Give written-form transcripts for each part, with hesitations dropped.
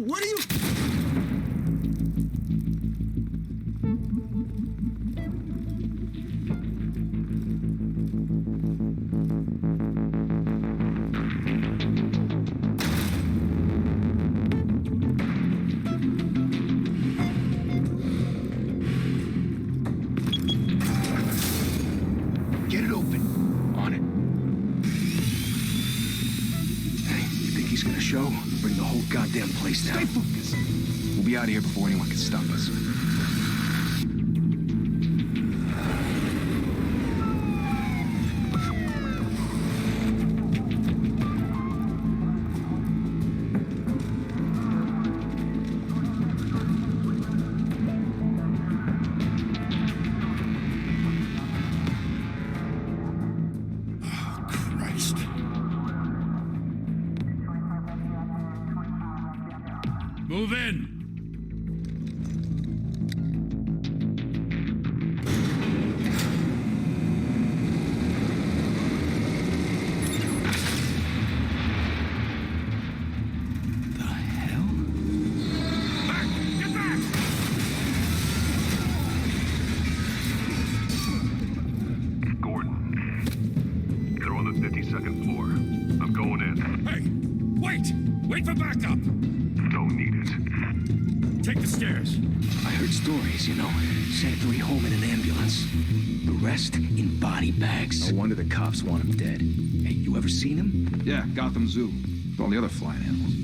What are you... Get it open. On it. Hey, you think he's gonna show? Bring the whole goddamn place down. Stay focused. We'll be out of here before anyone can stop us. Move in! The hell? Back! Get back! Gordon, they're on the 52nd floor. I'm going in. Hey! Wait! Wait for backup! Don't need it. Take the stairs. I heard stories, you know. Sent 3 home in an ambulance. The rest in body bags. No wonder the cops want him dead. Hey, you ever seen him? Yeah, Gotham Zoo. With all the other flying animals.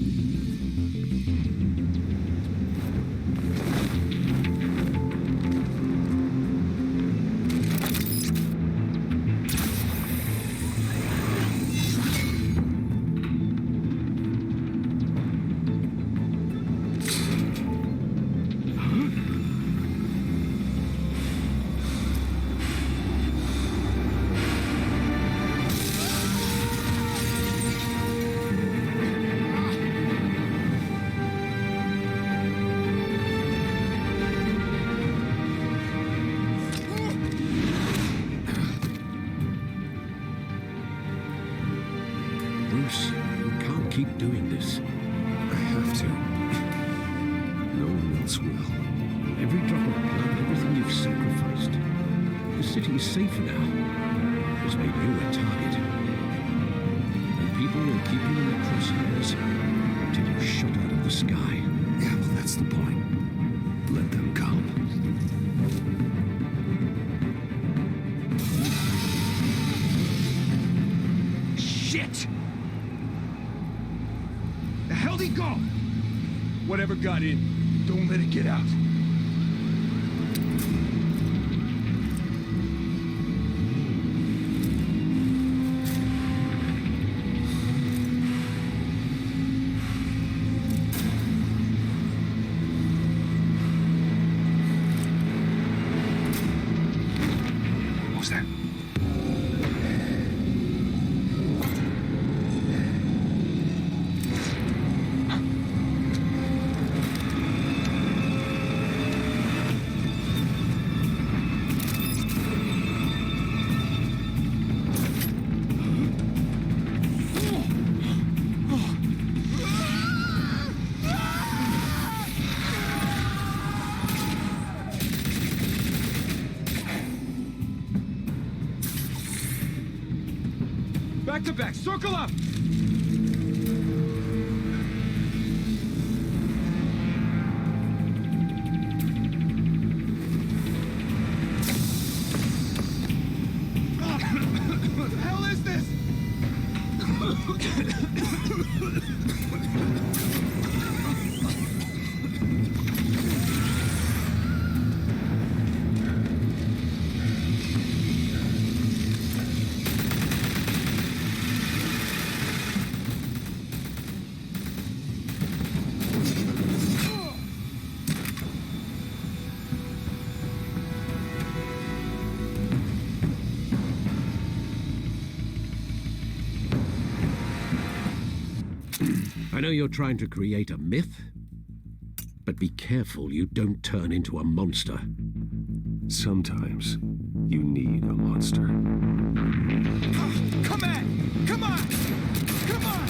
Bruce, you can't keep doing this. I have to. No one else will. Every drop of blood, everything you've sacrificed. The city is safe now. It's made you a target. And people will keep you in the crosshairs until you're shot out of the sky. Yeah, well, that's the point. Let them come. Shit! The hell'd he go? Whatever got in, don't let it get out. What was that? Back to back, circle up! What the hell is this? I know you're trying to create a myth, but be careful you don't turn into a monster. Sometimes you need a monster. Come on! Come on! Come on!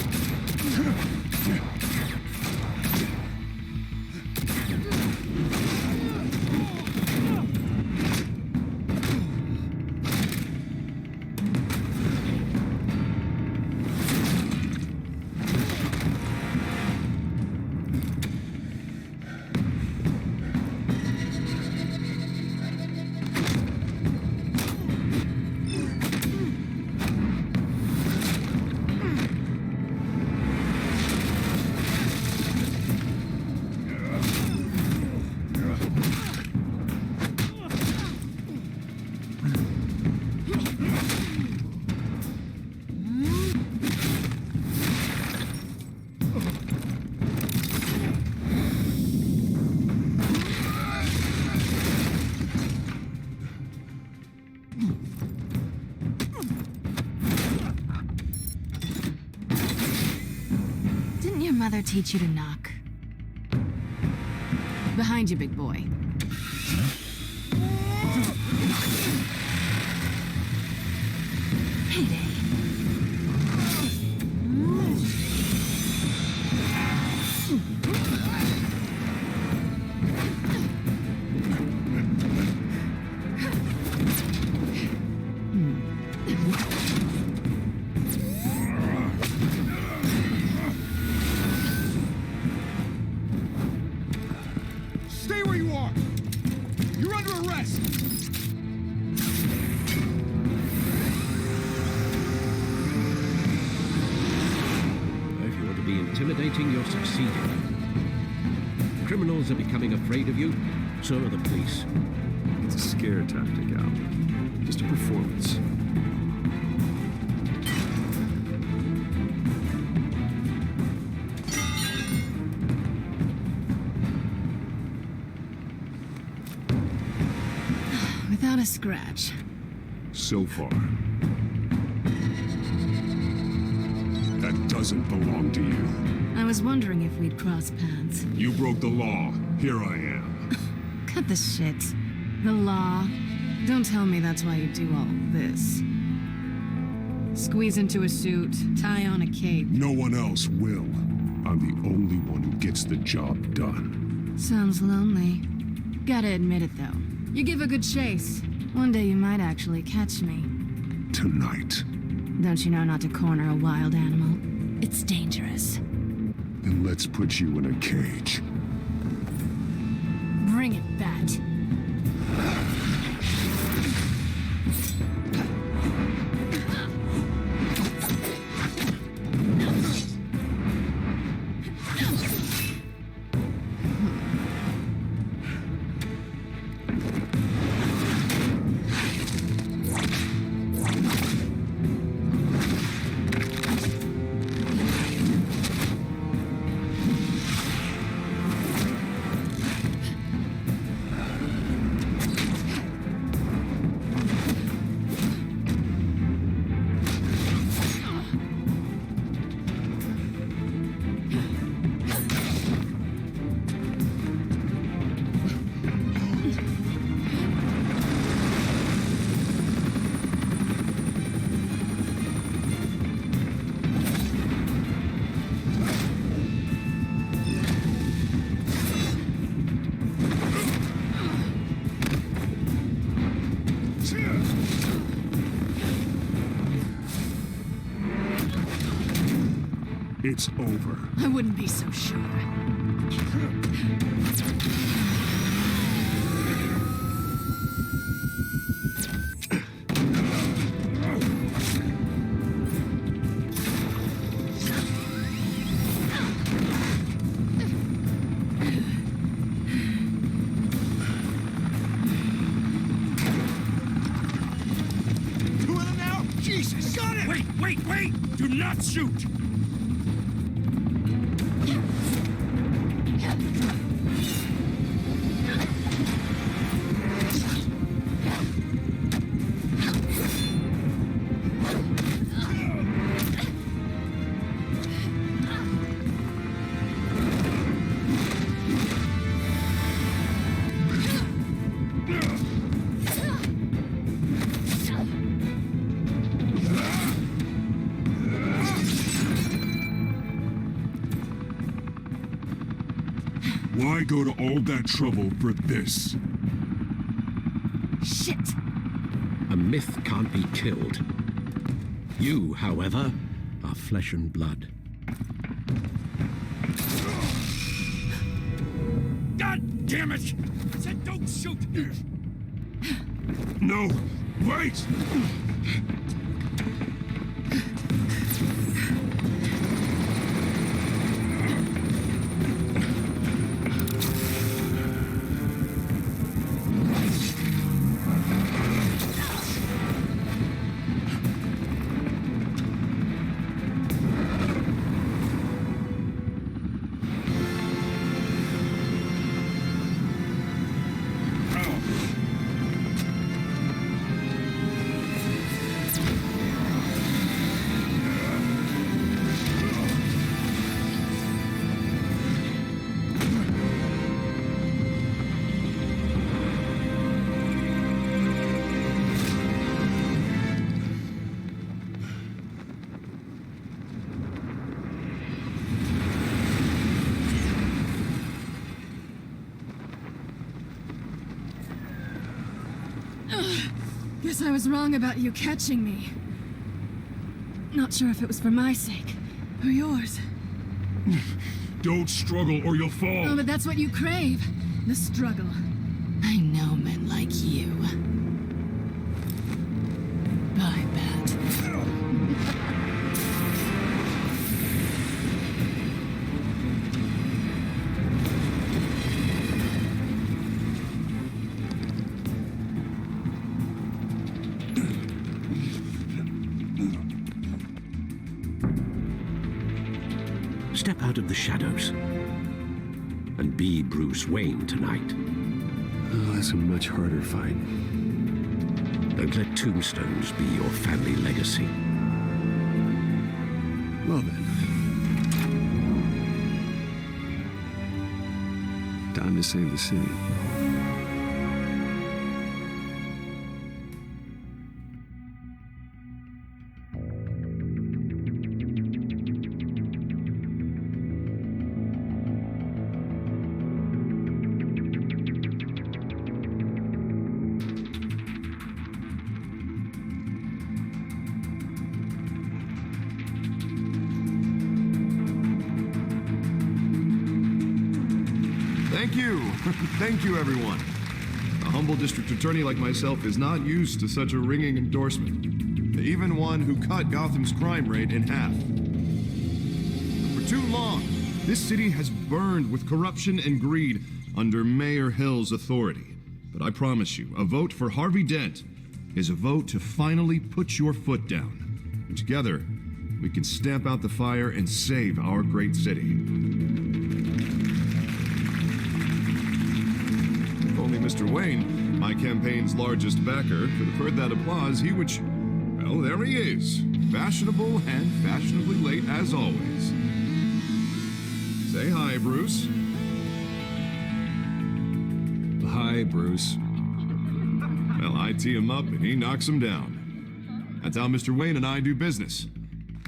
mother teach you to knock? Behind you, big boy. Payday. Stay where you are! You're under arrest! If you want to be intimidating, you're succeeding. Criminals are becoming afraid of you, so are the police. It's a scare tactic, Al. Just a performance. Without a scratch. So far. That doesn't belong to you. I was wondering if we'd cross paths. You broke the law. Here I am. Cut the shit. The law. Don't tell me that's why you do all this. Squeeze into a suit, tie on a cape. No one else will. I'm the only one who gets the job done. Sounds lonely. Gotta admit it, though. You give a good chase. One day you might actually catch me. Tonight. Don't you know not to corner a wild animal? It's dangerous. Then let's put you in a cage. Bring it, Bat. It's over. I wouldn't be so sure. Two of them now? Jesus! Got it! Wait! Do not shoot! Why go to all that trouble for this? Shit! A myth can't be killed. You, however, are flesh and blood. God damn it! I said don't shoot! No! Wait! Guess I was wrong about you catching me. Not sure if it was for my sake or yours. Don't struggle or you'll fall. Oh, but that's what you crave. The struggle. I know men like you. Bye, Bat. Step out of the shadows and be Bruce Wayne tonight. Oh, that's a much harder fight. Don't let tombstones be your family legacy. Well then. Time to save the city. Thank you. Thank you, everyone. A humble district attorney like myself is not used to such a ringing endorsement. Even one who cut Gotham's crime rate in half. For too long, this city has burned with corruption and greed under Mayor Hill's authority. But I promise you, a vote for Harvey Dent is a vote to finally put your foot down. And together, we can stamp out the fire and save our great city. If only Mr. Wayne, my campaign's largest backer, could have heard that applause, he would... Well, there he is. Fashionable and fashionably late as always. Say hi, Bruce. Hi, Bruce. Well, I tee him up and he knocks him down. That's how Mr. Wayne and I do business.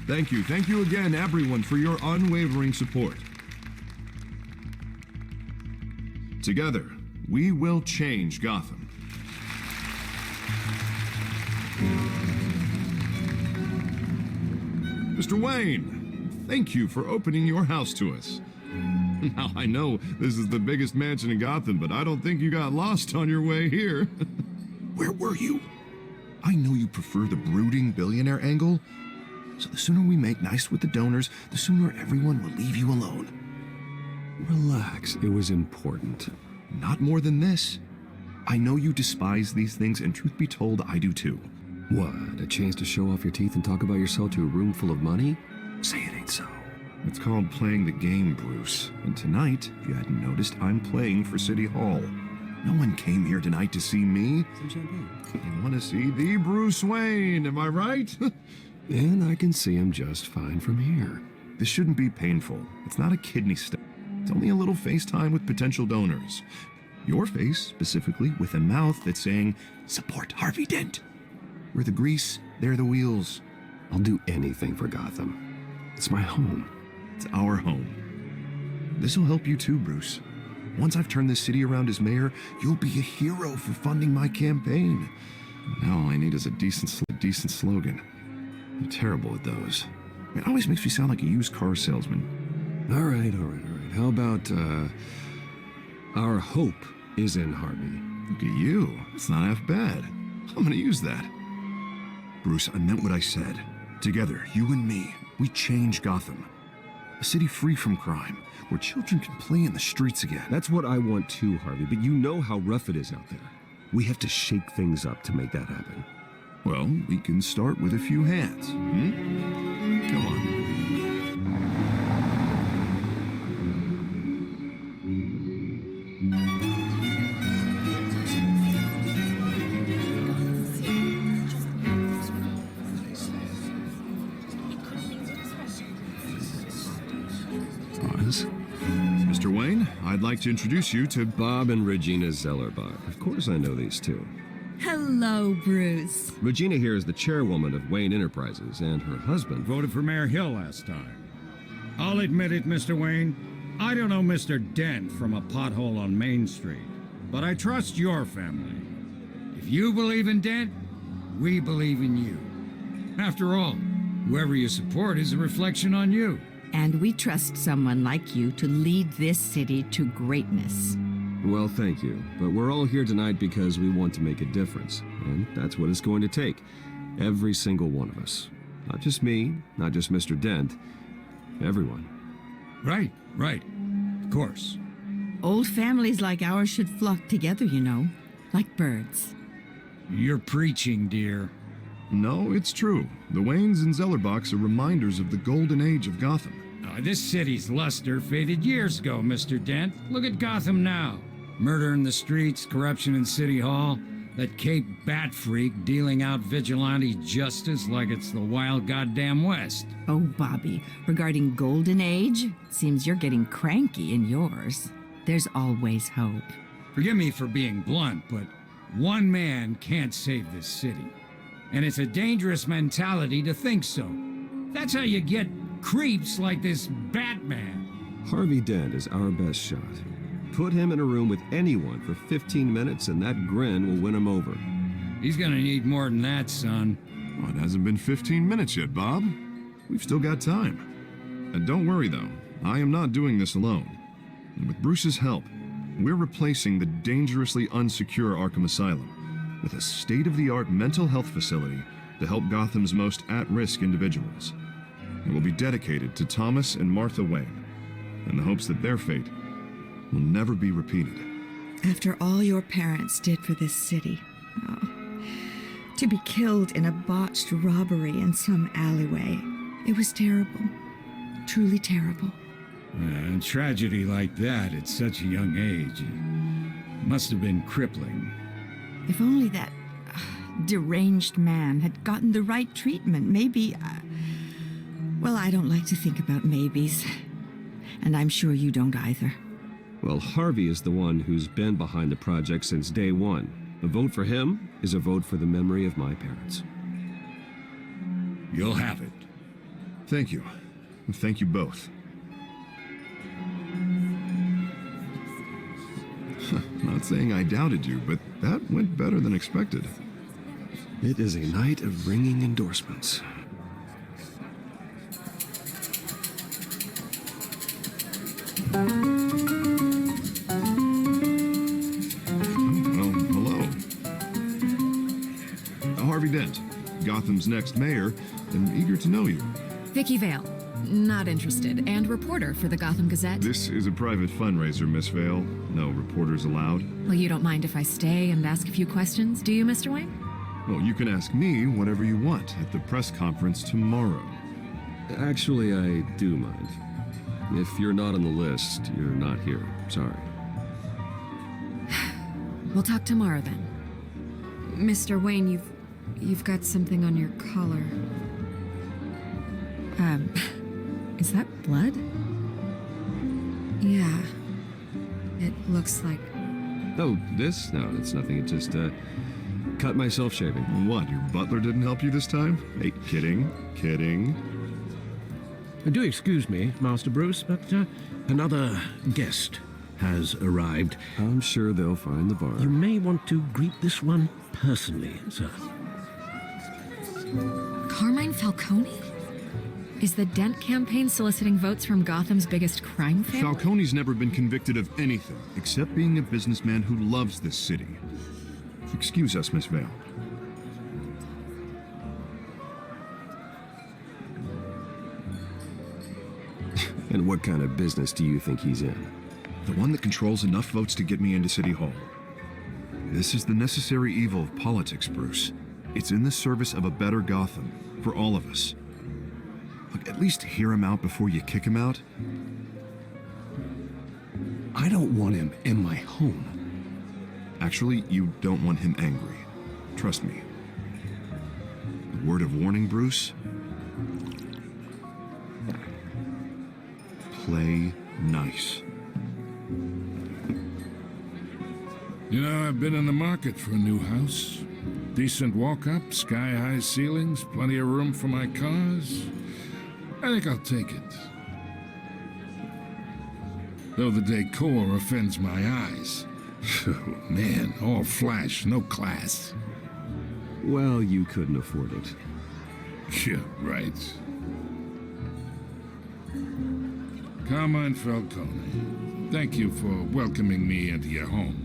Thank you again, everyone, for your unwavering support. Together, we will change Gotham. Mr. Wayne, thank you for opening your house to us. Now, I know this is the biggest mansion in Gotham, but I don't think you got lost on your way here. Where were you? I know you prefer the brooding billionaire angle, so the sooner we make nice with the donors, the sooner everyone will leave you alone. Relax, it was important. Not more than this. I know you despise these things, and truth be told, I do too. What, a chance to show off your teeth and talk about yourself to a room full of money? Say it ain't so. It's called playing the game, Bruce. And tonight, if you hadn't noticed, I'm playing for City Hall. No one came here tonight to see me. Some champagne. They want to see the Bruce Wayne, am I right? And I can see him just fine from here. This shouldn't be painful. It's not a kidney stone. It's only a little FaceTime with potential donors. Your face, specifically, with a mouth that's saying, support Harvey Dent. We're the grease, they're the wheels. I'll do anything for Gotham. It's my home. It's our home. This'll help you too, Bruce. Once I've turned this city around as mayor, you'll be a hero for funding my campaign. Now all I need is a decent slogan. I'm terrible at those. It always makes me sound like a used car salesman. All right. How about, our hope is in Harvey? Look at you. It's not half bad. I'm gonna use that. Bruce, I meant what I said. Together, you and me, we change Gotham. A city free from crime, where children can play in the streets again. That's what I want too, Harvey, but you know how rough it is out there. We have to shake things up to make that happen. Well, we can start with a few hands. Come on. Mr. Wayne, I'd like to introduce you to Bob and Regina Zellerbach. Of course I know these two. Hello, Bruce. Regina here is the chairwoman of Wayne Enterprises, and her husband Voted for Mayor Hill last time. I'll admit it, Mr. Wayne. I don't know Mr. Dent from a pothole on Main Street, but I trust your family. If you believe in Dent, we believe in you. After all, whoever you support is a reflection on you. And we trust someone like you to lead this city to greatness. Well, thank you. But we're all here tonight because we want to make a difference. And that's what it's going to take. Every single one of us. Not just me, not just Mr. Dent. Everyone. Right. Of course. Old families like ours should flock together, you know. Like birds. You're preaching, dear. No, it's true. The Waynes and Zellerbachs are reminders of the golden age of Gotham. This city's luster faded years ago, Mr. Dent. Look at Gotham now. Murder in the streets, corruption in City Hall, that Cape Bat freak dealing out vigilante justice like it's the wild goddamn West. Oh, Bobby, regarding Golden Age, seems you're getting cranky in yours. There's always hope. Forgive me for being blunt, but one man can't save this city. And it's a dangerous mentality to think so. That's how you get creeps like this Batman. Harvey Dent is our best shot. Put him in a room with anyone for 15 minutes and that grin will win him over. He's gonna need more than that, son. Well, it hasn't been 15 minutes yet, Bob. We've still got time. And don't worry, though. I am not doing this alone. And with Bruce's help, we're replacing the dangerously unsecure Arkham Asylum with a state-of-the-art mental health facility to help Gotham's most at-risk individuals. It will be dedicated to Thomas and Martha Wayne, in the hopes that their fate will never be repeated. After all your parents did for this city, to be killed in a botched robbery in some alleyway, it was terrible. Truly terrible. And tragedy like that at such a young age must have been crippling. If only that deranged man had gotten the right treatment, maybe... well, I don't like to think about maybes. And I'm sure you don't either. Well, Harvey is the one who's been behind the project since day one. A vote for him is a vote for the memory of my parents. You'll have it. Thank you. Thank you both. Not saying I doubted you, but that went better than expected. It is a night of ringing endorsements. Hello. Harvey Dent, Gotham's next mayor, and eager to know you. Vicki Vale, not interested, and reporter for the Gotham Gazette. This is a private fundraiser, Miss Vale. No reporters allowed. Well, you don't mind if I stay and ask a few questions, do you, Mr. Wayne? Well, you can ask me whatever you want at the press conference tomorrow. Actually, I do mind. If you're not on the list, you're not here. Sorry. We'll talk tomorrow then. Mr. Wayne, you've got something on your collar. Is that blood? Yeah. It looks like... Oh, this? No, that's nothing. It just, cut myself shaving. What, your butler didn't help you this time? Hey, kidding. Do excuse me, Master Bruce, but another guest has arrived. I'm sure they'll find the bar. You may want to greet this one personally, sir. Carmine Falcone? Is the Dent campaign soliciting votes from Gotham's biggest crime family? Falcone's never been convicted of anything except being a businessman who loves this city. Excuse us, Miss Vale. And what kind of business do you think he's in? The one that controls enough votes to get me into City Hall. This is the necessary evil of politics, Bruce. It's in the service of a better Gotham, for all of us. Look, at least hear him out before you kick him out. I don't want him in my home. Actually, you don't want him angry. Trust me. A word of warning, Bruce. Play nice. You know, I've been in the market for a new house. Decent walk-up, sky-high ceilings, plenty of room for my cars. I think I'll take it. Though the decor offends my eyes. Oh, man, all flash, no class. Well, you couldn't afford it. Yeah, right. Carmine Falcone, thank you for welcoming me into your home.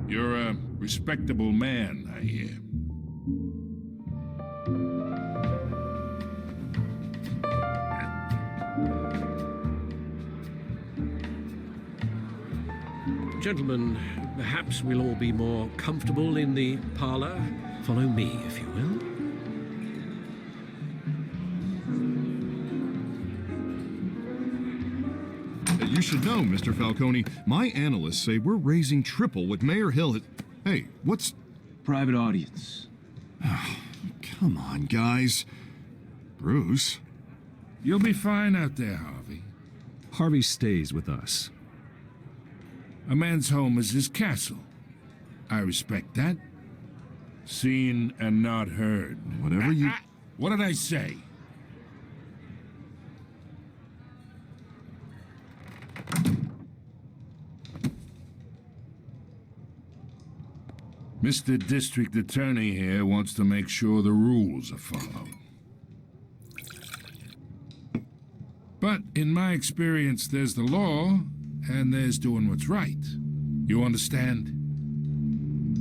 You're a respectable man, I hear. Gentlemen, perhaps we'll all be more comfortable in the parlor. Follow me, if you will. You should know, Mr. Falcone, my analysts say we're raising triple what Mayor Hill had... Hey, what's... Private audience. Come on, guys. Bruce? You'll be fine out there, Harvey. Harvey stays with us. A man's home is his castle. I respect that. Seen and not heard. Whatever you... What did I say? Mr. District Attorney here wants to make sure the rules are followed. But in my experience, there's the law, and there's doing what's right. You understand?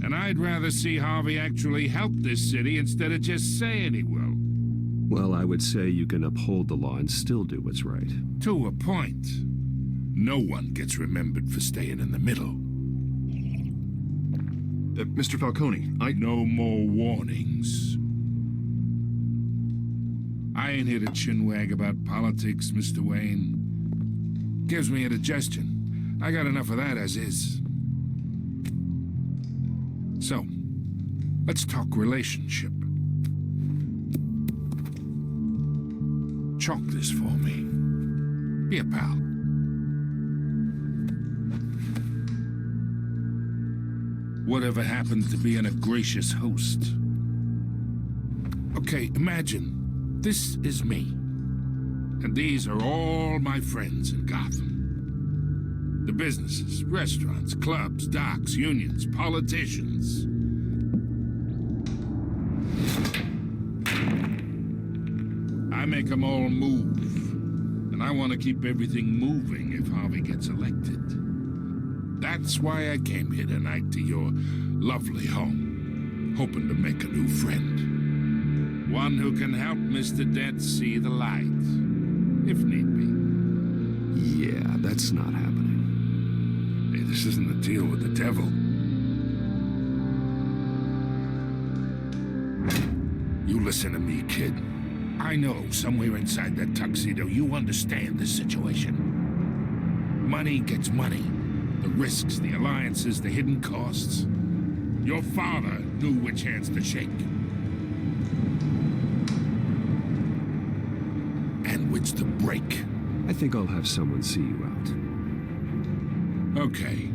And I'd rather see Harvey actually help this city instead of just saying he will. Well, I would say you can uphold the law and still do what's right. To a point. No one gets remembered for staying in the middle. Mr. Falcone, No more warnings. I ain't here to chinwag about politics, Mr. Wayne. Gives me indigestion. I got enough of that as is. So, let's talk relationship. Chalk this for me. Be a pal. Whatever happens to being a gracious host? Okay, imagine this is me. And these are all my friends in Gotham. The businesses, restaurants, clubs, docks, unions, politicians. I make them all move. And I want to keep everything moving if Harvey gets elected. That's why I came here tonight to your lovely home, hoping to make a new friend. One who can help Mr. Dent see the light, if need be. Yeah, that's not happening. Hey, this isn't a deal with the devil. You listen to me, kid. I know somewhere inside that tuxedo you understand this situation. Money gets money. The risks, the alliances, the hidden costs. Your father knew which hands to shake. And which to break. I think I'll have someone see you out. Okay.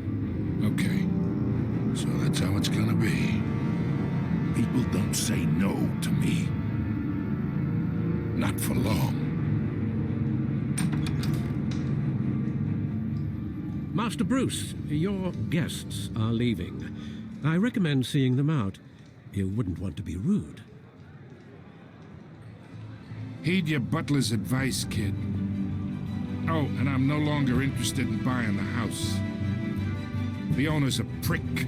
So that's how it's gonna be. People don't say no to me. Not for long. Master Bruce, your guests are leaving. I recommend seeing them out. You wouldn't want to be rude. Heed your butler's advice, kid. Oh, and I'm no longer interested in buying the house. The owner's a prick,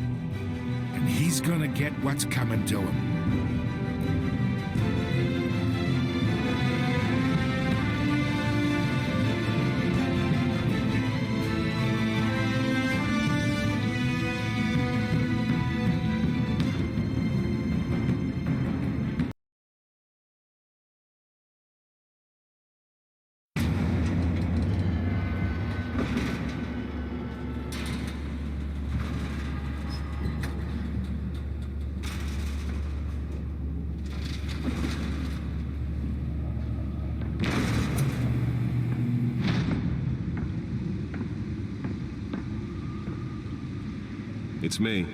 and he's gonna get what's coming to him. It's me.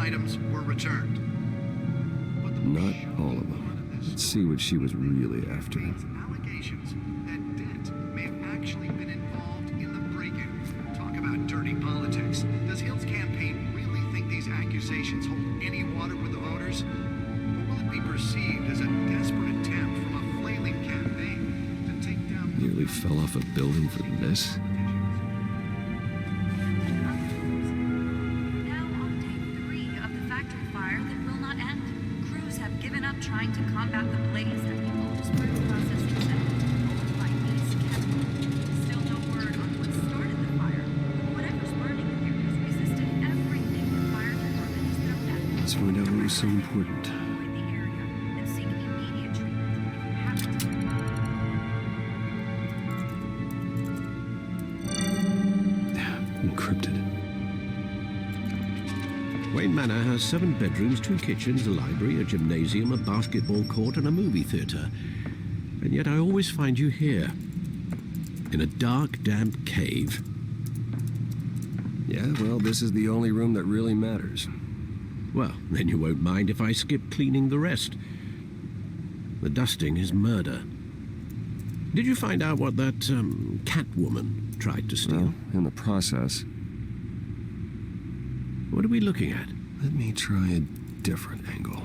items were returned. Not all of them. Let's see what she was really after. Allegations that Dent may have actually been involved in the break-in. Talk about dirty politics. Does Hill's campaign really think these accusations hold any water with the voters? Or will it be perceived as a desperate attempt from a flailing campaign to take down... Nearly fell off a building for this? Trying to combat the blaze and the old-spirit process by these captains. Still no word on what started the fire. Whatever's burning here has resisted everything the fire department has thrown at it. Let's find out what was so important. Avoid the area and seek immediate treatment if you have to. Encrypted. Wayne Manor has 7 bedrooms, 2 kitchens, a library, a gymnasium, a basketball court, and a movie theatre. And yet I always find you here, in a dark, damp cave. Yeah, well, this is the only room that really matters. Well, then you won't mind if I skip cleaning the rest. The dusting is murder. Did you find out what that, Catwoman tried to steal? Well, in the process. What are we looking at? Let me try a different angle.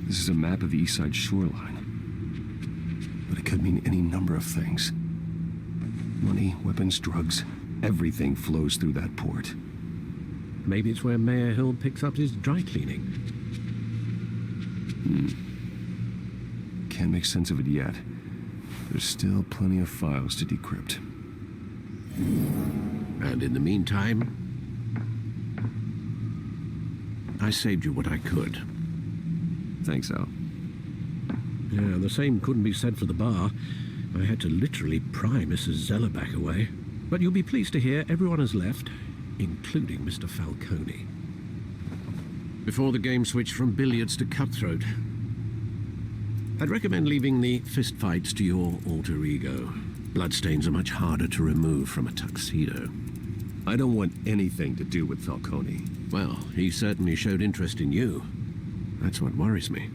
This is a map of the East Side shoreline. But it could mean any number of things. Money, weapons, drugs, everything flows through that port. Maybe it's where Mayor Hill picks up his dry cleaning. Can't make sense of it yet. There's still plenty of files to decrypt. And in the meantime, I saved you what I could. Thanks, Al. Yeah, the same couldn't be said for the bar. I had to literally pry Mrs. Zellerback away. But you'll be pleased to hear everyone has left, including Mr. Falcone. Before the game switched from billiards to cutthroat, I'd recommend leaving the fistfights to your alter ego. Bloodstains are much harder to remove from a tuxedo. I don't want anything to do with Falcone. Well, he certainly showed interest in you. That's what worries me.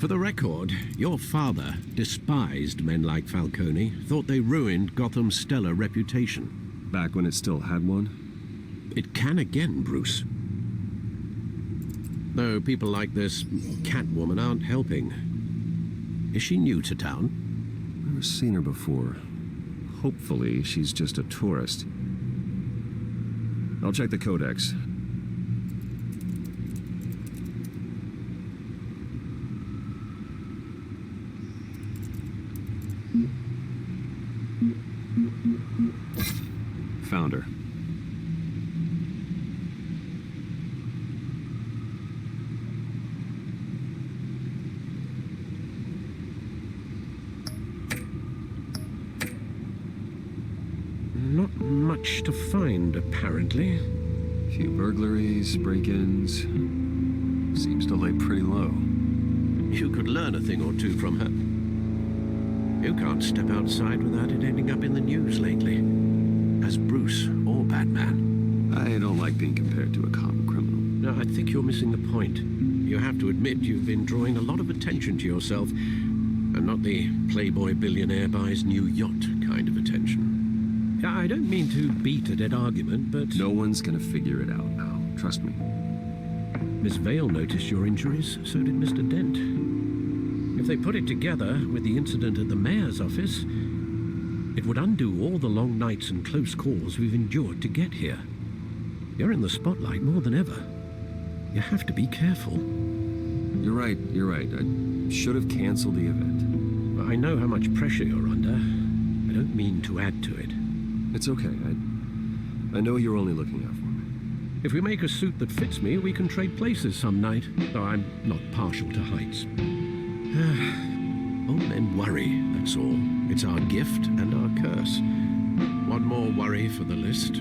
For the record, your father despised men like Falcone, thought they ruined Gotham's stellar reputation. Back when it still had one? It can again, Bruce. Though people like this Catwoman aren't helping. Is she new to town? Never seen her before. Hopefully, she's just a tourist. I'll check the codex. Found her. Not much to find, apparently. Few burglaries, break-ins. Seems to lay pretty low. You could learn a thing or two from her. You can't step outside without it ending up in the news lately. As Bruce or Batman. I don't like being compared to a common criminal. No, I think you're missing the point. You have to admit you've been drawing a lot of attention to yourself, and not the playboy billionaire buys new yacht kind of attention. I don't mean to beat a dead argument, but... No one's gonna figure it out now. Trust me. Miss Vale noticed your injuries, so did Mr. Dent. If they put it together with the incident at the mayor's office, it would undo all the long nights and close calls we've endured to get here. You're in the spotlight more than ever. You have to be careful. You're right. I should have canceled the event. I know how much pressure you're under. I don't mean to add to it. It's okay. I know you're only looking out for me. If we make a suit that fits me, we can trade places some night, though I'm not partial to heights. Old men worry, that's all. It's our gift and our curse. One more worry for the list.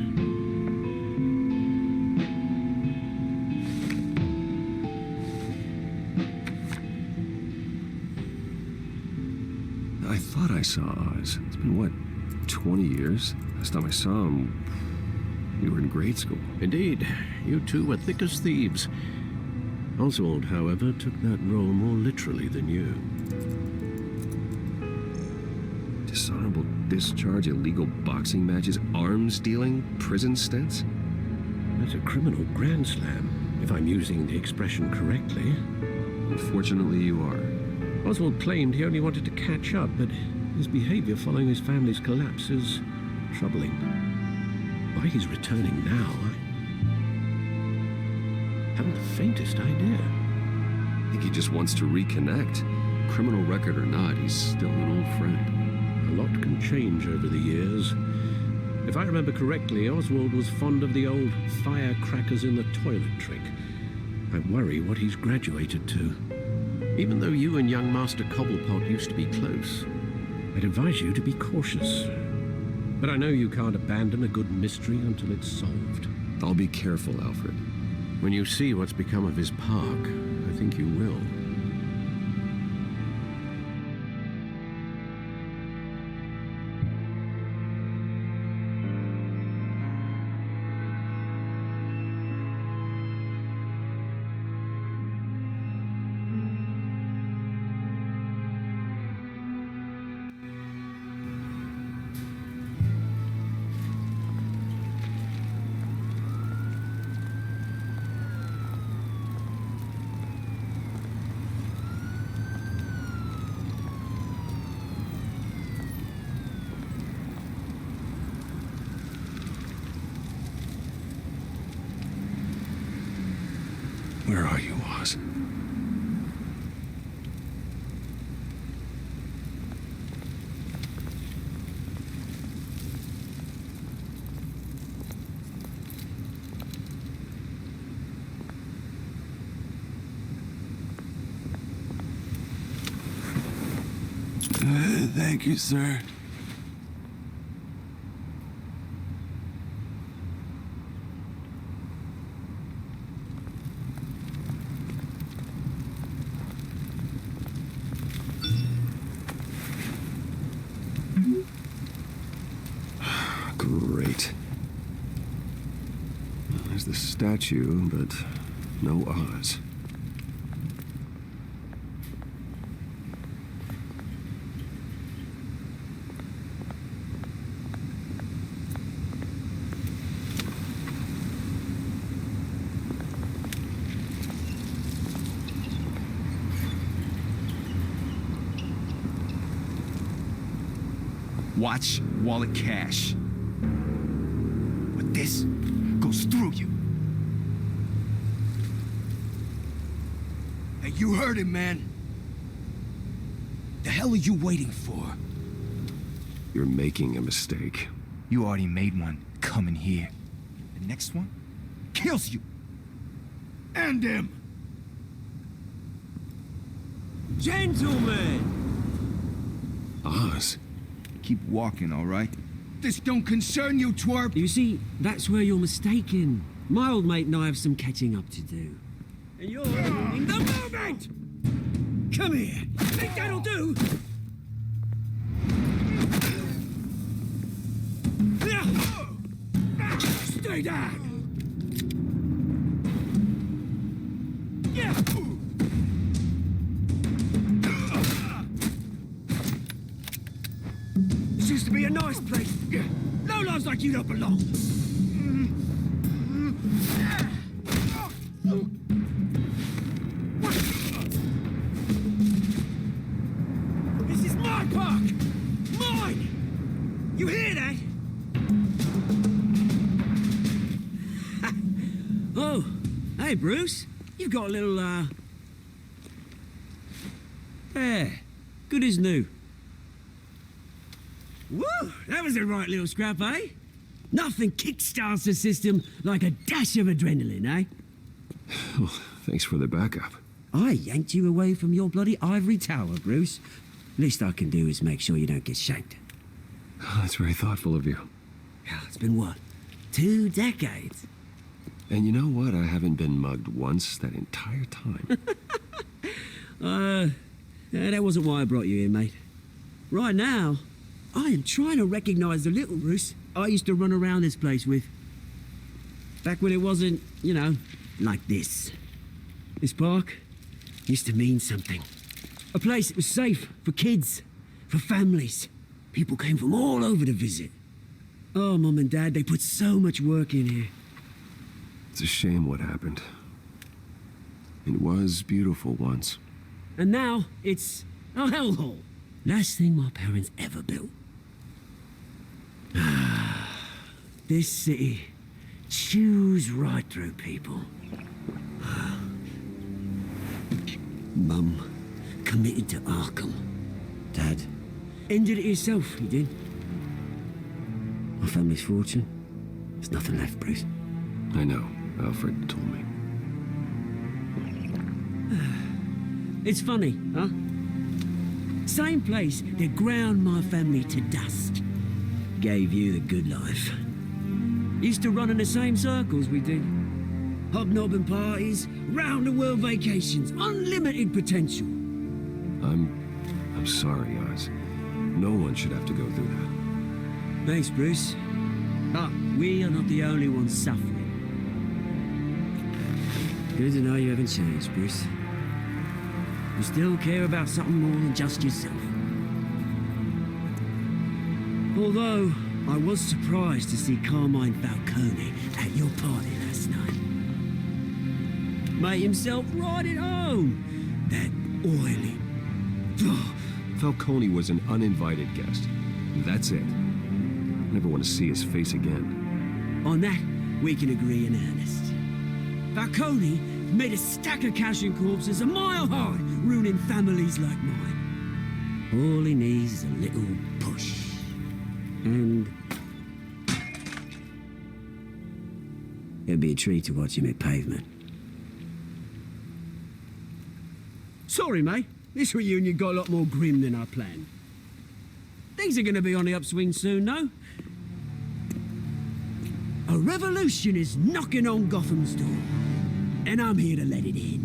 I thought I saw Oz. It's been, what, 20 years? Last time I saw him, we were in grade school. Indeed, you two were thick as thieves. Oswald, however, took that role more literally than you. Dishonorable discharge, illegal boxing matches, arms dealing, prison stints? That's a criminal grand slam, if I'm using the expression correctly. Unfortunately, you are. Oswald claimed he only wanted to catch up, but his behavior following his family's collapse is troubling. Why he's returning now, I haven't the faintest idea. I think he just wants to reconnect. Criminal record or not, he's still an old friend. A lot can change over the years. If I remember correctly, Oswald was fond of the old firecrackers in the toilet trick. I worry what he's graduated to. Even though you and young Master Cobblepot used to be close, I'd advise you to be cautious. But I know you can't abandon a good mystery until it's solved. I'll be careful, Alfred. When you see what's become of his park, I think you will. Where are you, Oz? Thank you, sir. Great. There's the statue, but no Oz. Watch wallet cash. But this goes through you. Hey, you heard him, man. The hell are you waiting for? You're making a mistake. You already made one coming here. The next one kills you. And him. Gentlemen! Oz. Keep walking, all right? This don't concern you, twerp! You see, that's where you're mistaken. My old mate and I have some catching up to do. And you're in the moment! Come here! Think that'll do? Stay down! This used to be a nice place. No lives like you don't belong. This is my park! Mine! You hear that? Oh, hey, Bruce. You've got a little, There. Good as new. Woo! That was a right little scrap, eh? Nothing kickstarts the system like a dash of adrenaline, eh? Well, thanks for the backup. I yanked you away from your bloody ivory tower, Bruce. Least I can do is make sure you don't get shanked. Oh, that's very thoughtful of you. It's been what? 2 decades? And you know what? I haven't been mugged once that entire time. That wasn't why I brought you here, mate. Right now, I am trying to recognize the little Bruce I used to run around this place with. Back when it wasn't, you know, like this. This park used to mean something. A place that was safe for kids, for families. People came from all over to visit. Oh, Mum and Dad, they put so much work in here. It's a shame what happened. It was beautiful once. And now, it's a hellhole. Last thing my parents ever built. This city chews right through people. Mum committed to Arkham. Dad ended it himself, he did. My family's fortune, there's nothing left, Bruce. I know. Alfred told me. It's funny, huh? Same place that ground my family to dust. Gave you the good life. Used to run in the same circles we did. Hobnobbing parties, round-the-world vacations, unlimited potential. I'm sorry, Oz. No one should have to go through that. Thanks, Bruce. But we are not the only ones suffering. Good to know you haven't changed, Bruce. You still care about something more than just yourself. Although, I was surprised to see Carmine Falcone at your party last night. Made himself right at home. That oily... Falcone was an uninvited guest. That's it. Never want to see his face again. On that, we can agree in earnest. Falcone made a stack of cash and corpses a mile high, ruining families like mine. All he needs is a little push. And... it'd be a treat to watch him at pavement. Sorry, mate. This reunion got a lot more grim than I planned. Things are gonna be on the upswing soon, no? A revolution is knocking on Gotham's door, and I'm here to let it in.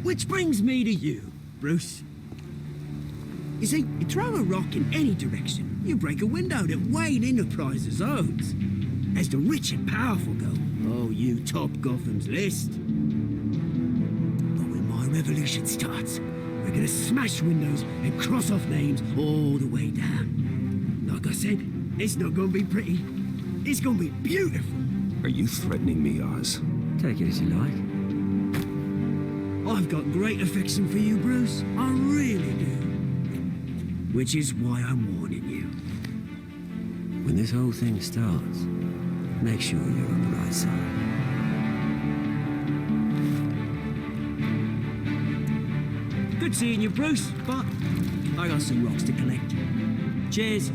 Which brings me to you, Bruce. You see, you throw a rock in any direction, you break a window that Wayne Enterprises owns. As the rich and powerful go, oh, you top Gotham's list. But when my revolution starts, we're gonna smash windows and cross off names all the way down. Like I said, it's not gonna be pretty. It's gonna be beautiful. Are you threatening me, Oz? Take it as you like. I've got great affection for you, Bruce. I really do. Which is why I'm warning you. When this whole thing starts, make sure you're on the right side. Good seeing you, Bruce, but I got some rocks to collect. Cheers.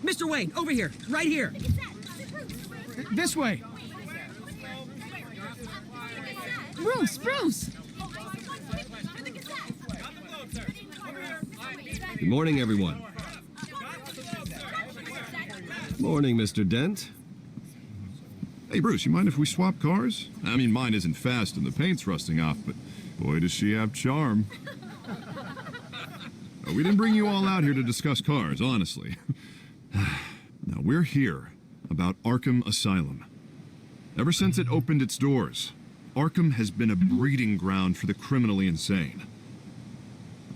Mr. Wayne, over here, right here. This way. Bruce! Good morning, everyone. Morning, Mr. Dent. Hey, Bruce, you mind if we swap cars? I mean, mine isn't fast and the paint's rusting off, but boy, does she have charm. We didn't bring you all out here to discuss cars, honestly. Now, we're here about Arkham Asylum. Ever since it opened its doors, Arkham has been a breeding ground for the criminally insane.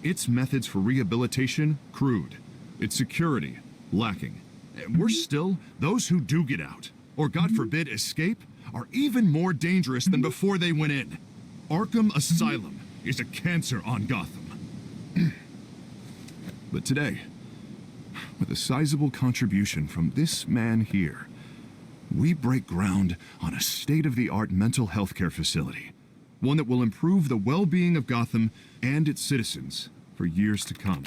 Its methods for rehabilitation, crude, It's security, lacking. And worse still, those who do get out, or God forbid escape, are even more dangerous than before they went in. Arkham Asylum is a cancer on Gotham. But today, with a sizable contribution from this man here, we break ground on a state-of-the-art mental health care facility. One that will improve the well-being of Gotham and its citizens for years to come.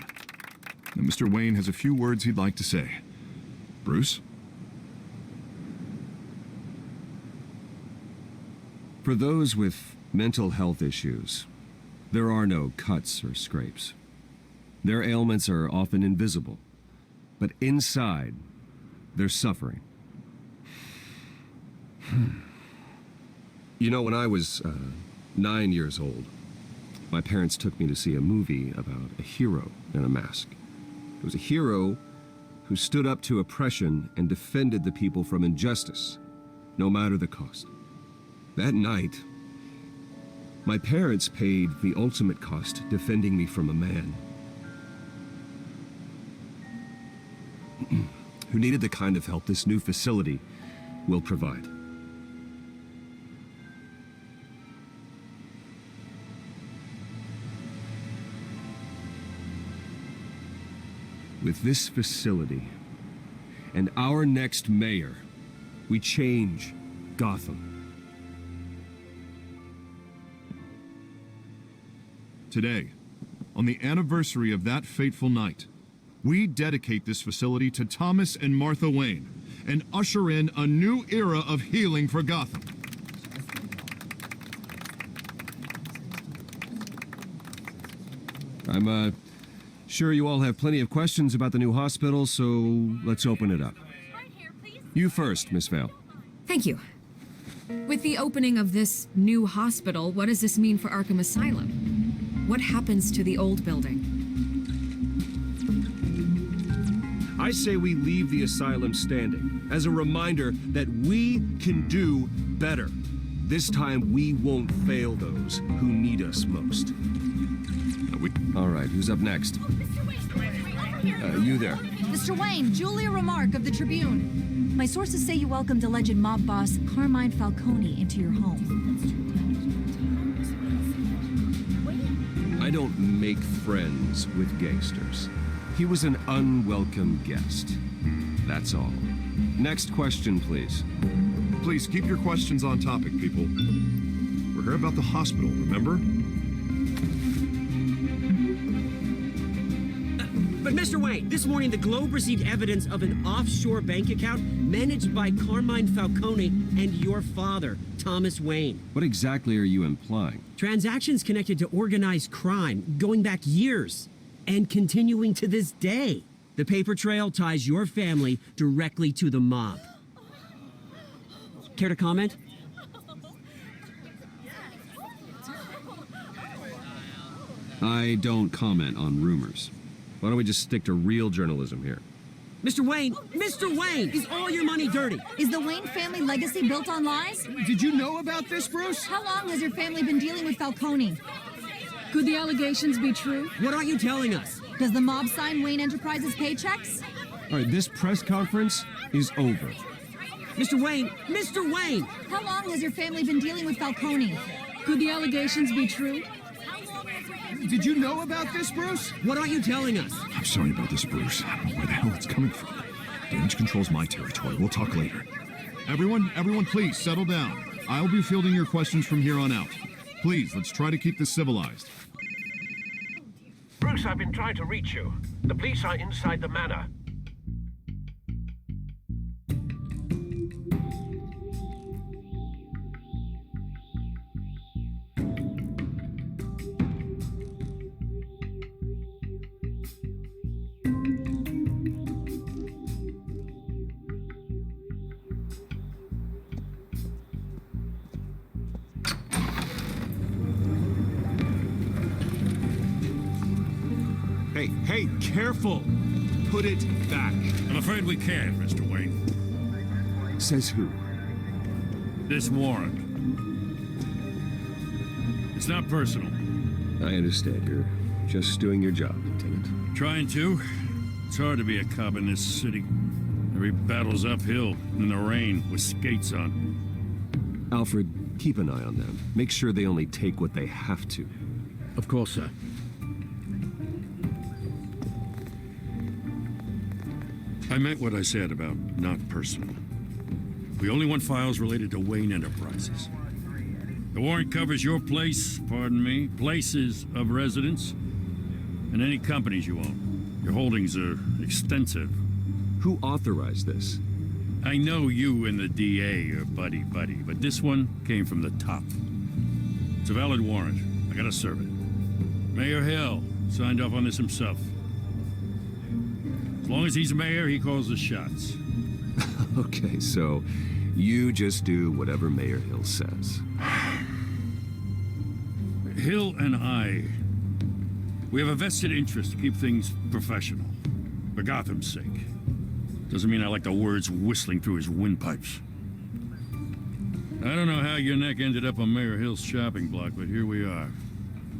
Now, Mr. Wayne has a few words he'd like to say. Bruce? For those with mental health issues, there are no cuts or scrapes. Their ailments are often invisible, but inside, they're suffering. You know, when I was 9 years old, my parents took me to see a movie about a hero in a mask. It was a hero who stood up to oppression and defended the people from injustice, no matter the cost. That night, my parents paid the ultimate cost defending me from a man who needed the kind of help this new facility will provide. With this facility and our next mayor, we change Gotham. Today, on the anniversary of that fateful night, we dedicate this facility to Thomas and Martha Wayne and usher in a new era of healing for Gotham. I'm sure you all have plenty of questions about the new hospital, so let's open it up. You first, Miss Vale. Thank you. With the opening of this new hospital, what does this mean for Arkham Asylum? What happens to the old building? I say we leave the asylum standing as a reminder that we can do better. This time we won't fail those who need us most. All right, who's up next? You there. Mr. Wayne, Julia Remark of the Tribune. My sources say you welcomed alleged mob boss Carmine Falcone into your home. I don't make friends with gangsters. He was an unwelcome guest. That's all. Next question, please. Please keep your questions on topic, people. We're here about the hospital, remember? But Mr. Wayne, this morning the Globe received evidence of an offshore bank account managed by Carmine Falcone and your father, Thomas Wayne. What exactly are you implying? Transactions connected to organized crime going back years and continuing to this day. The paper trail ties your family directly to the mob. Care to comment? I don't comment on rumors. Why don't we just stick to real journalism here? Mr. Wayne, is all your money dirty? Is the Wayne family legacy built on lies? Did you know about this, Bruce? How long has your family been dealing with Falcone? Could the allegations be true? What aren't you telling us? Does the mob sign Wayne Enterprises paychecks? All right, this press conference is over. Mr. Wayne! How long has your family been dealing with Falcone? Could the allegations be true? Did you know about this, Bruce? What aren't you telling us? I'm sorry about this, Bruce. I don't know where the hell it's coming from. Damage control's my territory. We'll talk later. Everyone, please settle down. I'll be fielding your questions from here on out. Please, let's try to keep this civilized. Bruce, I've been trying to reach you. The police are inside the manor. Hey, careful! Put it back. I'm afraid we can't, Mr. Wayne. Says who? This warrant. It's not personal. I understand. You're just doing your job, Lieutenant. Trying to. It's hard to be a cop in this city. Every battle's uphill, in the rain, with skates on. Alfred, keep an eye on them. Make sure they only take what they have to. Of course, sir. I meant what I said about not personal. We only want files related to Wayne Enterprises. The warrant covers your place, pardon me, places of residence, and any companies you own. Your holdings are extensive. Who authorized this? I know you and the DA are buddy-buddy, but this one came from the top. It's a valid warrant. I gotta serve it. Mayor Hill signed off on this himself. As long as he's mayor, he calls the shots. Okay, so you just do whatever Mayor Hill says. Hill and I, we have a vested interest to keep things professional, for Gotham's sake. Doesn't mean I like the words whistling through his windpipes. I don't know how your neck ended up on Mayor Hill's chopping block, but here we are.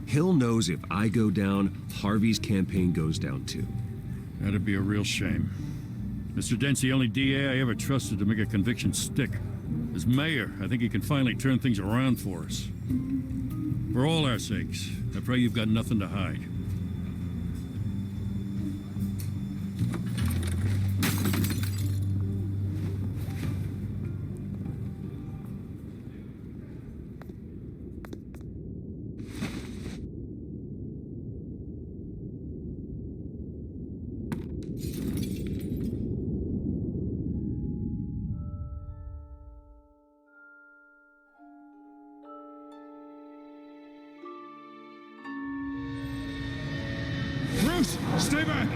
Hill knows if I go down, Harvey's campaign goes down too. That'd be a real shame. Mr. Dent's the only DA I ever trusted to make a conviction stick. As mayor, I think he can finally turn things around for us. For all our sakes, I pray you've got nothing to hide. Bruce, stay back!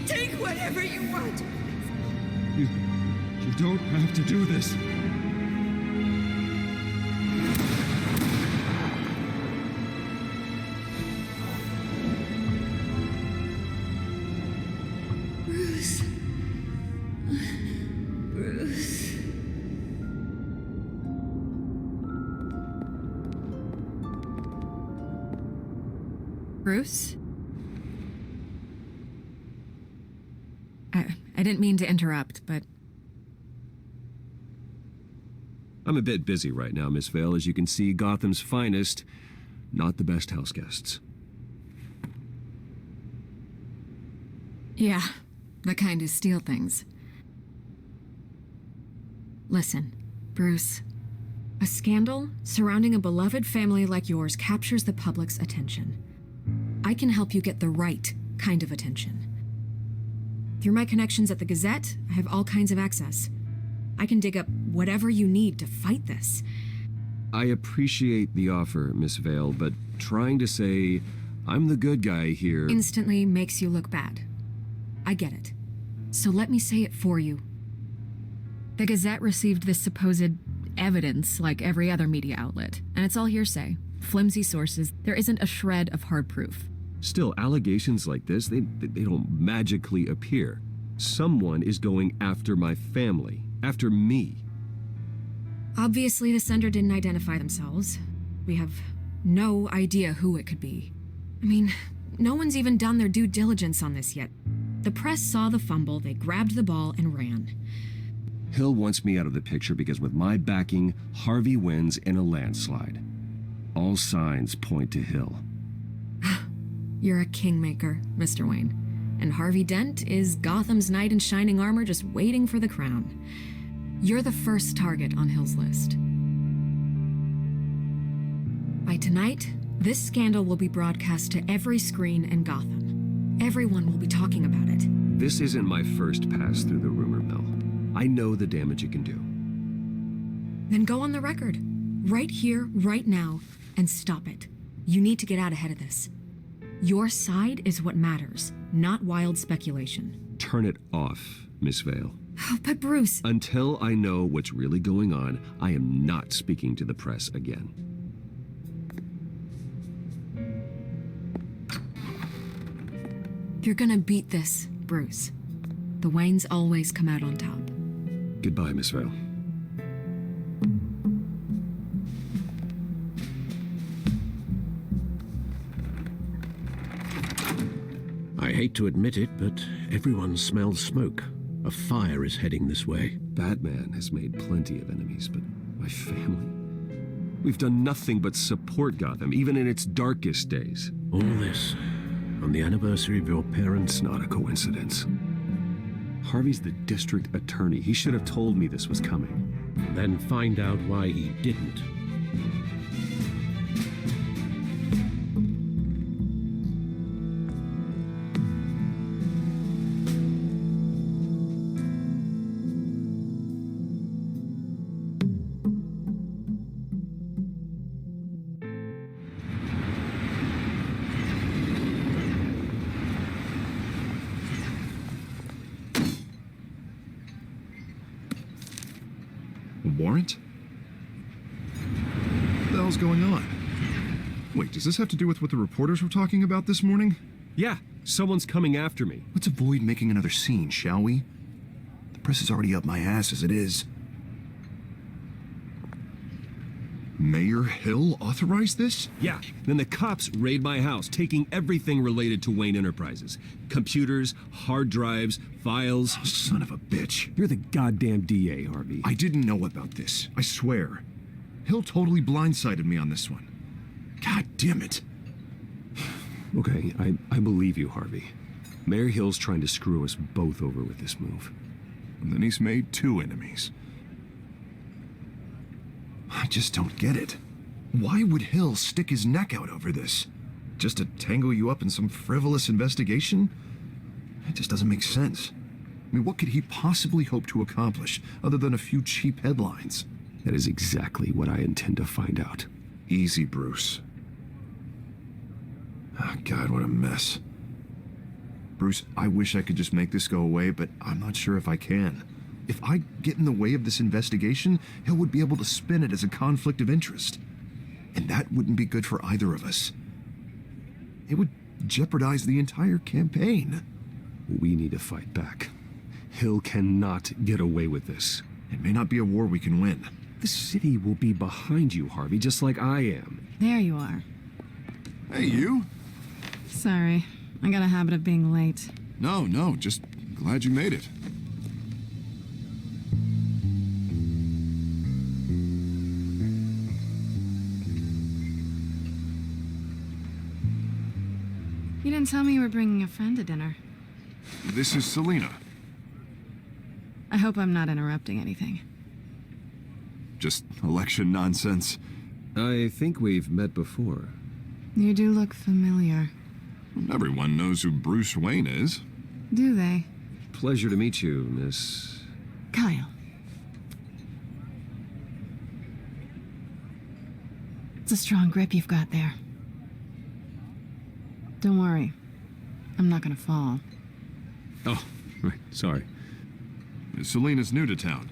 Take whatever you want. You don't have to do this. Bruce. Bruce. Bruce? I didn't mean to interrupt, but... I'm a bit busy right now, Miss Vale. As you can see, Gotham's finest, not the best house guests. Yeah, the kind who steal things. Listen, Bruce. A scandal surrounding a beloved family like yours captures the public's attention. I can help you get the right kind of attention. Through my connections at the Gazette, I have all kinds of access. I can dig up whatever you need to fight this. I appreciate the offer, Miss Vale, but trying to say I'm the good guy here... Instantly makes you look bad. I get it. So let me say it for you. The Gazette received this supposed evidence like every other media outlet, and it's all hearsay. Flimsy sources. There isn't a shred of hard proof. Still, allegations like this, they don't magically appear. Someone is going after my family, after me. Obviously, the sender didn't identify themselves. We have no idea who it could be. I mean, no one's even done their due diligence on this yet. The press saw the fumble, they grabbed the ball and ran. Hill wants me out of the picture because with my backing, Harvey wins in a landslide. All signs point to Hill. You're a kingmaker, Mr. Wayne. And Harvey Dent is Gotham's knight in shining armor just waiting for the crown. You're the first target on Hill's list. By tonight, this scandal will be broadcast to every screen in Gotham. Everyone will be talking about it. This isn't my first pass through the rumor mill. I know the damage it can do. Then go on the record. Right here, right now, and stop it. You need to get out ahead of this. Your side is what matters, not wild speculation. Turn it off, Miss Vale. Oh, but Bruce... Until I know what's really going on, I am not speaking to the press again. You're gonna beat this, Bruce. The Waynes always come out on top. Goodbye, Miss Vale. hate to admit it, but everyone smells smoke. A fire is heading this way. Batman has made plenty of enemies, but my family? We've done nothing but support Gotham, even in its darkest days. All this on the anniversary of your parents' Not a coincidence. Harvey's the district attorney. He should have told me this was coming. Then find out why he didn't. Warrant? What the hell's going on? Wait, does this have to do with what the reporters were talking about this morning? Yeah, someone's coming after me. Let's avoid making another scene, shall we? The press is already up my ass as it is. Mayor Hill authorized this? Yeah, then the cops raid my house, taking everything related to Wayne Enterprises. Computers, hard drives, files. Oh, son of a bitch. You're the goddamn DA, Harvey. I didn't know about this, I swear. Hill totally blindsided me on this one. God damn it. Okay, I believe you, Harvey. Mayor Hill's trying to screw us both over with this move. And then he's made 2 enemies. I just don't get it. Why would Hill stick his neck out over this? Just to tangle you up in some frivolous investigation? It just doesn't make sense. I mean, what could he possibly hope to accomplish other than a few cheap headlines? That is exactly what I intend to find out. Easy, Bruce. Oh, God, what a mess. Bruce, I wish I could just make this go away, but I'm not sure if I can. If I get in the way of this investigation, Hill would be able to spin it as a conflict of interest. And that wouldn't be good for either of us. It would jeopardize the entire campaign. We need to fight back. Hill cannot get away with this. It may not be a war we can win. The city will be behind you, Harvey, just like I am. There you are. Hey, you? Sorry, I got a habit of being late. No, just glad you made it. You didn't tell me you were bringing a friend to dinner. This is Selina. I hope I'm not interrupting anything. Just election nonsense. I think we've met before. You do look familiar. Everyone knows who Bruce Wayne is. Do they? Pleasure to meet you, Miss... Kyle. It's a strong grip you've got there. Don't worry. I'm not gonna fall. Oh, right. Sorry. Selina's new to town.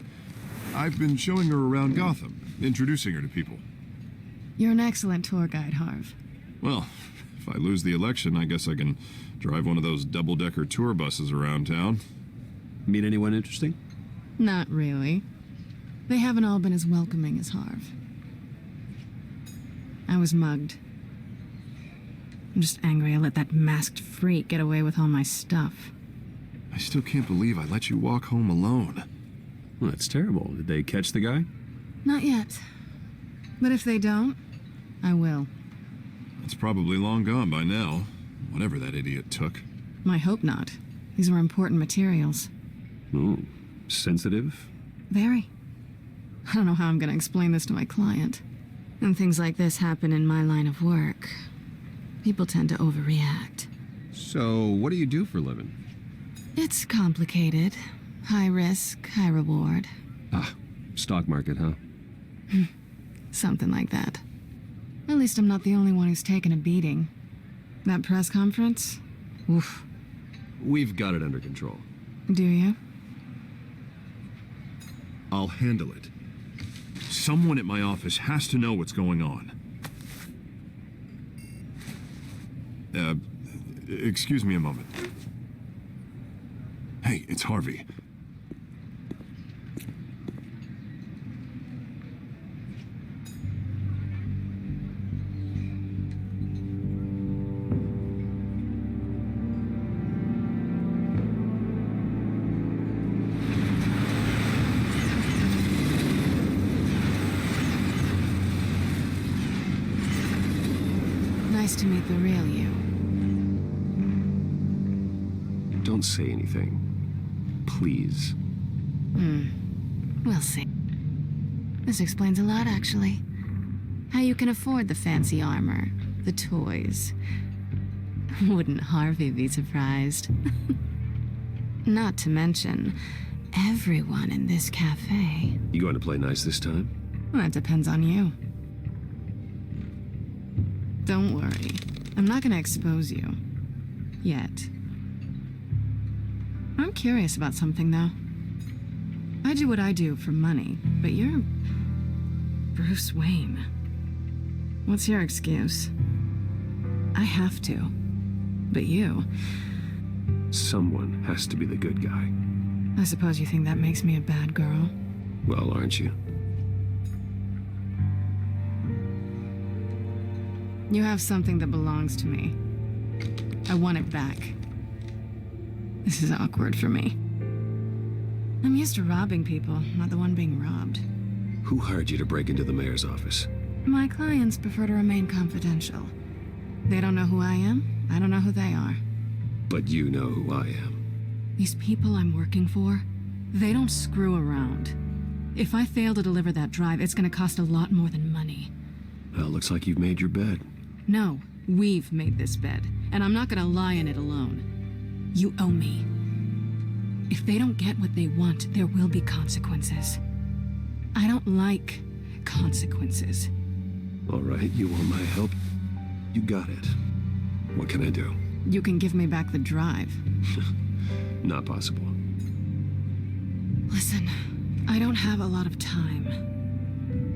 I've been showing her around Gotham, introducing her to people. You're an excellent tour guide, Harv. Well, if I lose the election, I guess I can drive one of those double-decker tour buses around town. Meet anyone interesting? Not really. They haven't all been as welcoming as Harv. I was mugged. I'm just angry I let that masked freak get away with all my stuff. I still can't believe I let you walk home alone. Well, that's terrible. Did they catch the guy? Not yet. But if they don't, I will. It's probably long gone by now, whatever that idiot took. I hope not. These were important materials. Ooh, sensitive? Very. I don't know how I'm going to explain this to my client. When things like this happen in my line of work, people tend to overreact. So, what do you do for a living? It's complicated. High risk, high reward. Ah, stock market, huh? Something like that. At least I'm not the only one who's taken a beating. That press conference? Oof. We've got it under control. Do you? I'll handle it. Someone at my office has to know what's going on. Excuse me a moment. Hey, it's Harvey. nice to meet the real you. Don't say anything. Please. We'll see. This explains a lot, actually. How you can afford the fancy armor, the toys. Wouldn't Harvey be surprised? Not to mention, everyone in this cafe. You going to play nice this time? Well, that depends on you. Don't worry. I'm not gonna expose you. Yet. I'm curious about something, though. I do what I do for money, but you're Bruce Wayne. What's your excuse? I have to. But you... Someone has to be the good guy. I suppose you think that makes me a bad girl? Well, aren't you? You have something that belongs to me. I want it back. This is awkward for me. I'm used to robbing people, not the one being robbed. Who hired you to break into the mayor's office? My clients prefer to remain confidential. They don't know who I am. I don't know who they are. But you know who I am. These people I'm working for, they don't screw around. If I fail to deliver that drive, it's gonna cost a lot more than money. Well, looks like you've made your bed. No, we've made this bed, and I'm not gonna lie in it alone. You owe me. If they don't get what they want, there will be consequences. I don't like consequences. All right, you want my help? You got it. What can I do? You can give me back the drive. Not possible. Listen, I don't have a lot of time.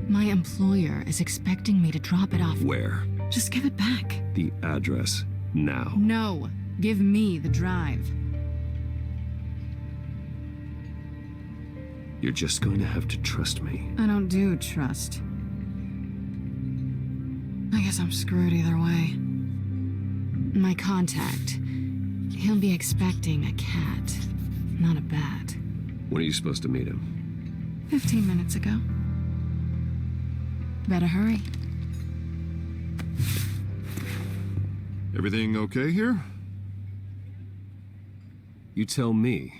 My employer is expecting me to drop it off. Where? Just give it back. The address, now. No, give me the drive. You're just going to have to trust me. I don't do trust. I guess I'm screwed either way. My contact, he'll be expecting a cat, not a bat. When are you supposed to meet him? 15 minutes ago. Better hurry. Everything okay here? You tell me.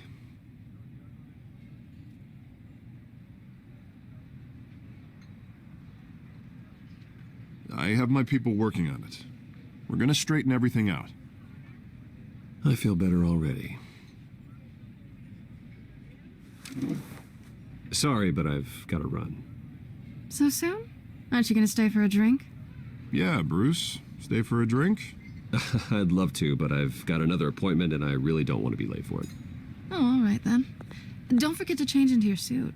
I have my people working on it. We're gonna straighten everything out. I feel better already. Sorry, but I've got to run. So soon? Aren't you gonna stay for a drink? Yeah, Bruce. Stay for a drink? I'd love to, but I've got another appointment and I really don't want to be late for it. Oh, all right then. Don't forget to change into your suit.